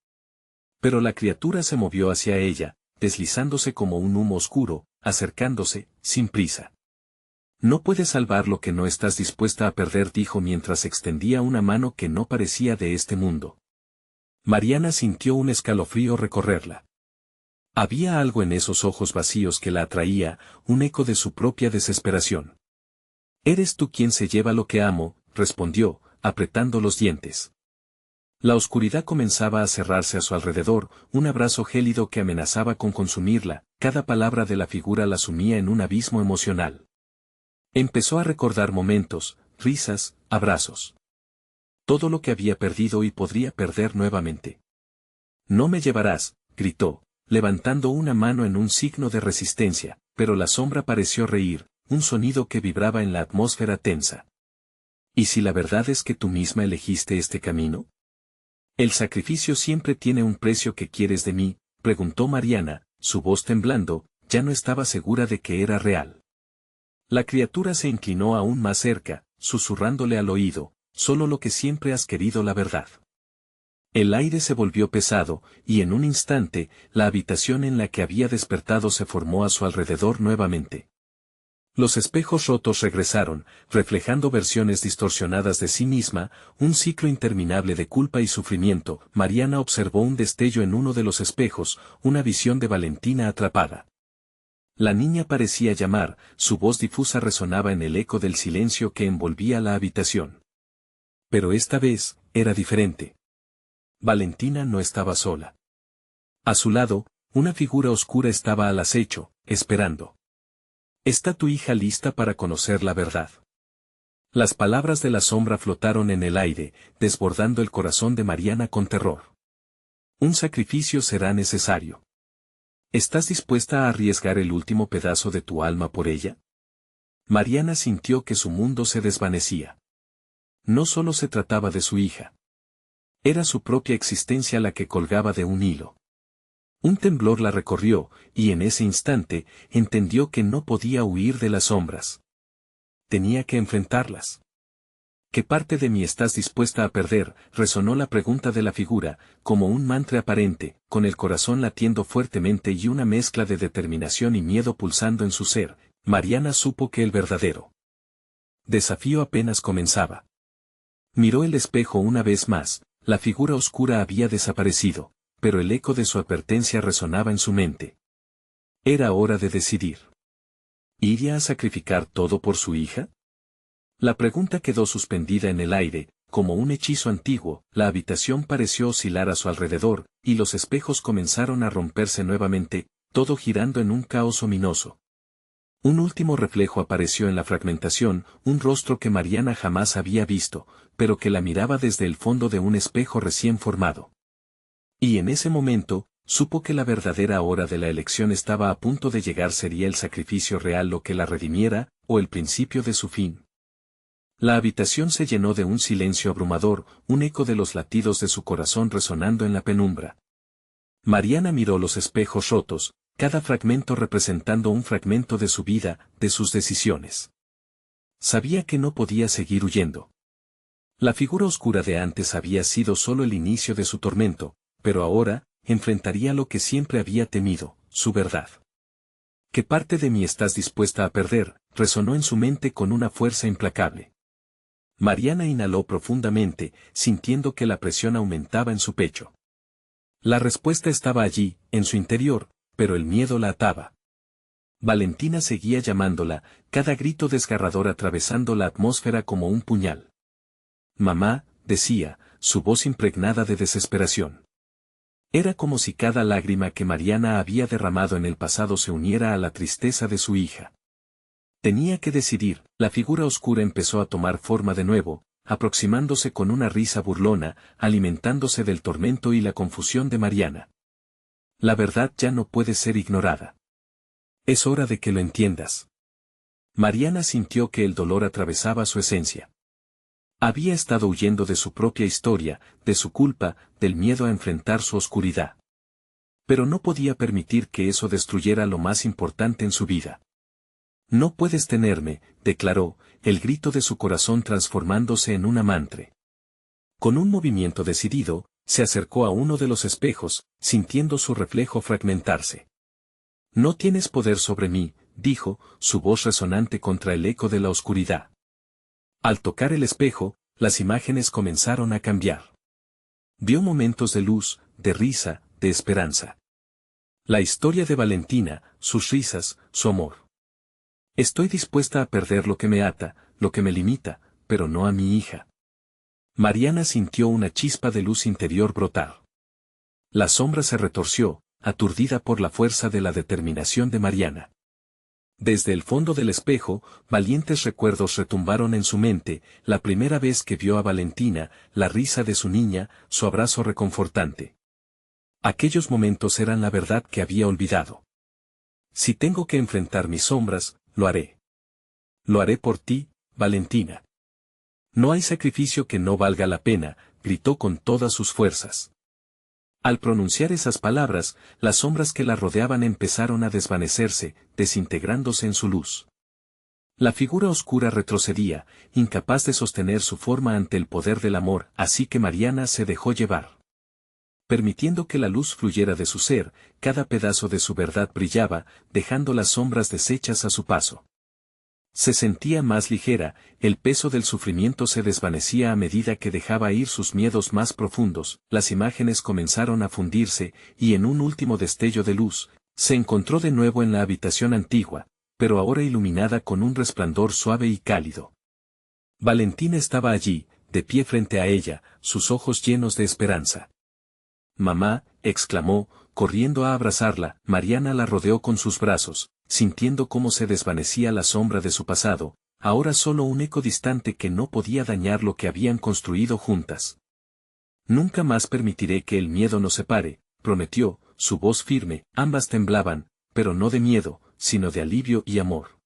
Pero la criatura se movió hacia ella, deslizándose como un humo oscuro, acercándose, sin prisa. «No puedes salvar lo que no estás dispuesta a perder», dijo mientras extendía una mano que no parecía de este mundo. Mariana sintió un escalofrío recorrerla. Había algo en esos ojos vacíos que la atraía, un eco de su propia desesperación. «Eres tú quien se lleva lo que amo», respondió, apretando los dientes. La oscuridad comenzaba a cerrarse a su alrededor, un abrazo gélido que amenazaba con consumirla, cada palabra de la figura la sumía en un abismo emocional. Empezó a recordar momentos, risas, abrazos. Todo lo que había perdido y podría perder nuevamente. «No me llevarás», gritó, levantando una mano en un signo de resistencia, pero la sombra pareció reír, un sonido que vibraba en la atmósfera tensa. «¿Y si la verdad es que tú misma elegiste este camino?» «El sacrificio siempre tiene un precio. ¿Qué quieres de mí?», preguntó Mariana, su voz temblando, ya no estaba segura de que era real. La criatura se inclinó aún más cerca, susurrándole al oído, «Solo lo que siempre has querido, la verdad». El aire se volvió pesado, y en un instante, la habitación en la que había despertado se formó a su alrededor nuevamente. Los espejos rotos regresaron, reflejando versiones distorsionadas de sí misma, un ciclo interminable de culpa y sufrimiento. Mariana observó un destello en uno de los espejos, una visión de Valentina atrapada. La niña parecía llamar, su voz difusa resonaba en el eco del silencio que envolvía la habitación. Pero esta vez, era diferente. Valentina no estaba sola. A su lado, una figura oscura estaba al acecho, esperando. «¿Está tu hija lista para conocer la verdad?». Las palabras de la sombra flotaron en el aire, desbordando el corazón de Mariana con terror. «Un sacrificio será necesario. ¿Estás dispuesta a arriesgar el último pedazo de tu alma por ella?». Mariana sintió que su mundo se desvanecía. No solo se trataba de su hija. Era su propia existencia la que colgaba de un hilo. Un temblor la recorrió, y en ese instante, entendió que no podía huir de las sombras. Tenía que enfrentarlas. ¿Qué parte de mí estás dispuesta a perder? Resonó la pregunta de la figura, como un mantra aparente, con el corazón latiendo fuertemente y una mezcla de determinación y miedo pulsando en su ser. Mariana supo que el verdadero desafío apenas comenzaba. Miró el espejo una vez más, la figura oscura había desaparecido, pero el eco de su advertencia resonaba en su mente. Era hora de decidir. ¿Iría a sacrificar todo por su hija? La pregunta quedó suspendida en el aire, como un hechizo antiguo. La habitación pareció oscilar a su alrededor, y los espejos comenzaron a romperse nuevamente, todo girando en un caos ominoso. Un último reflejo apareció en la fragmentación, un rostro que Mariana jamás había visto, pero que la miraba desde el fondo de un espejo recién formado. Y en ese momento, supo que la verdadera hora de la elección estaba a punto de llegar. ¿Sería el sacrificio real lo que la redimiera, o el principio de su fin? La habitación se llenó de un silencio abrumador, un eco de los latidos de su corazón resonando en la penumbra. Mariana miró los espejos rotos, cada fragmento representando un fragmento de su vida, de sus decisiones. Sabía que no podía seguir huyendo. La figura oscura de antes había sido solo el inicio de su tormento, pero ahora, enfrentaría lo que siempre había temido, su verdad. ¿Qué parte de mí estás dispuesta a perder? Resonó en su mente con una fuerza implacable. Mariana inhaló profundamente, sintiendo que la presión aumentaba en su pecho. La respuesta estaba allí, en su interior, pero el miedo la ataba. Valentina seguía llamándola, cada grito desgarrador atravesando la atmósfera como un puñal. Mamá, decía, su voz impregnada de desesperación. Era como si cada lágrima que Mariana había derramado en el pasado se uniera a la tristeza de su hija. Tenía que decidir. La figura oscura empezó a tomar forma de nuevo, aproximándose con una risa burlona, alimentándose del tormento y la confusión de Mariana. La verdad ya no puede ser ignorada. Es hora de que lo entiendas. Mariana sintió que el dolor atravesaba su esencia. Había estado huyendo de su propia historia, de su culpa, del miedo a enfrentar su oscuridad. Pero no podía permitir que eso destruyera lo más importante en su vida. No puedes tenerme, declaró, el grito de su corazón transformándose en un mantra. Con un movimiento decidido, se acercó a uno de los espejos, sintiendo su reflejo fragmentarse. No tienes poder sobre mí, dijo, su voz resonante contra el eco de la oscuridad. Al tocar el espejo, las imágenes comenzaron a cambiar. Vio momentos de luz, de risa, de esperanza. La historia de Valentina, sus risas, su amor. Estoy dispuesta a perder lo que me ata, lo que me limita, pero no a mi hija. Mariana sintió una chispa de luz interior brotar. La sombra se retorció, aturdida por la fuerza de la determinación de Mariana. Desde el fondo del espejo, valientes recuerdos retumbaron en su mente, la primera vez que vio a Valentina, la risa de su niña, su abrazo reconfortante. Aquellos momentos eran la verdad que había olvidado. Si tengo que enfrentar mis sombras, lo haré. Lo haré por ti, Valentina. No hay sacrificio que no valga la pena, gritó con todas sus fuerzas. Al pronunciar esas palabras, las sombras que la rodeaban empezaron a desvanecerse, desintegrándose en su luz. La figura oscura retrocedía, incapaz de sostener su forma ante el poder del amor, así que Mariana se dejó llevar. Permitiendo que la luz fluyera de su ser, cada pedazo de su verdad brillaba, dejando las sombras deshechas a su paso. Se sentía más ligera, el peso del sufrimiento se desvanecía a medida que dejaba ir sus miedos más profundos, las imágenes comenzaron a fundirse, y en un último destello de luz, se encontró de nuevo en la habitación antigua, pero ahora iluminada con un resplandor suave y cálido. Valentina estaba allí, de pie frente a ella, sus ojos llenos de esperanza. «Mamá», exclamó, corriendo a abrazarla. Mariana la rodeó con sus brazos, sintiendo cómo se desvanecía la sombra de su pasado, ahora solo un eco distante que no podía dañar lo que habían construido juntas. «Nunca más permitiré que el miedo nos separe», prometió, su voz firme. Ambas temblaban, pero no de miedo, sino de alivio y amor.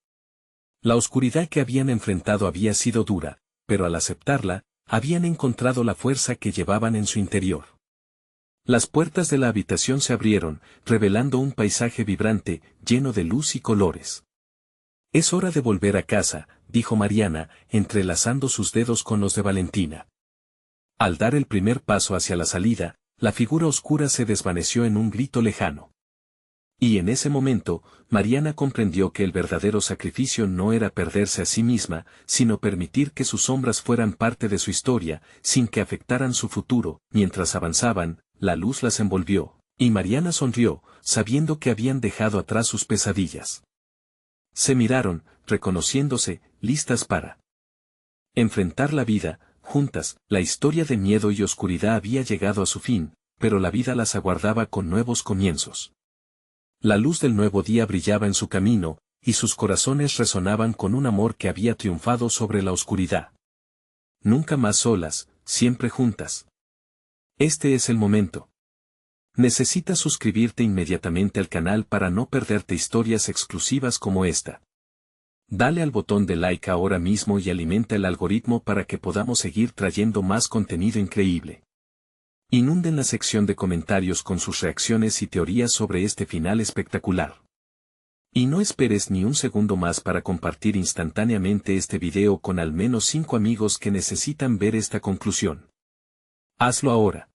La oscuridad que habían enfrentado había sido dura, pero al aceptarla, habían encontrado la fuerza que llevaban en su interior. Las puertas de la habitación se abrieron, revelando un paisaje vibrante, lleno de luz y colores. «Es hora de volver a casa», dijo Mariana, entrelazando sus dedos con los de Valentina. Al dar el primer paso hacia la salida, la figura oscura se desvaneció en un grito lejano. Y en ese momento, Mariana comprendió que el verdadero sacrificio no era perderse a sí misma, sino permitir que sus sombras fueran parte de su historia, sin que afectaran su futuro. Mientras avanzaban, la luz las envolvió, y Mariana sonrió, sabiendo que habían dejado atrás sus pesadillas. Se miraron, reconociéndose, listas para enfrentar la vida, juntas. La historia de miedo y oscuridad había llegado a su fin, pero la vida las aguardaba con nuevos comienzos. La luz del nuevo día brillaba en su camino, y sus corazones resonaban con un amor que había triunfado sobre la oscuridad. Nunca más solas, siempre juntas. Este es el momento. Necesitas suscribirte inmediatamente al canal para no perderte historias exclusivas como esta. Dale al botón de like ahora mismo y alimenta el algoritmo para que podamos seguir trayendo más contenido increíble. Inunden la sección de comentarios con sus reacciones y teorías sobre este final espectacular. Y no esperes ni un segundo más para compartir instantáneamente este video con al menos 5 amigos que necesitan ver esta conclusión. Hazlo ahora.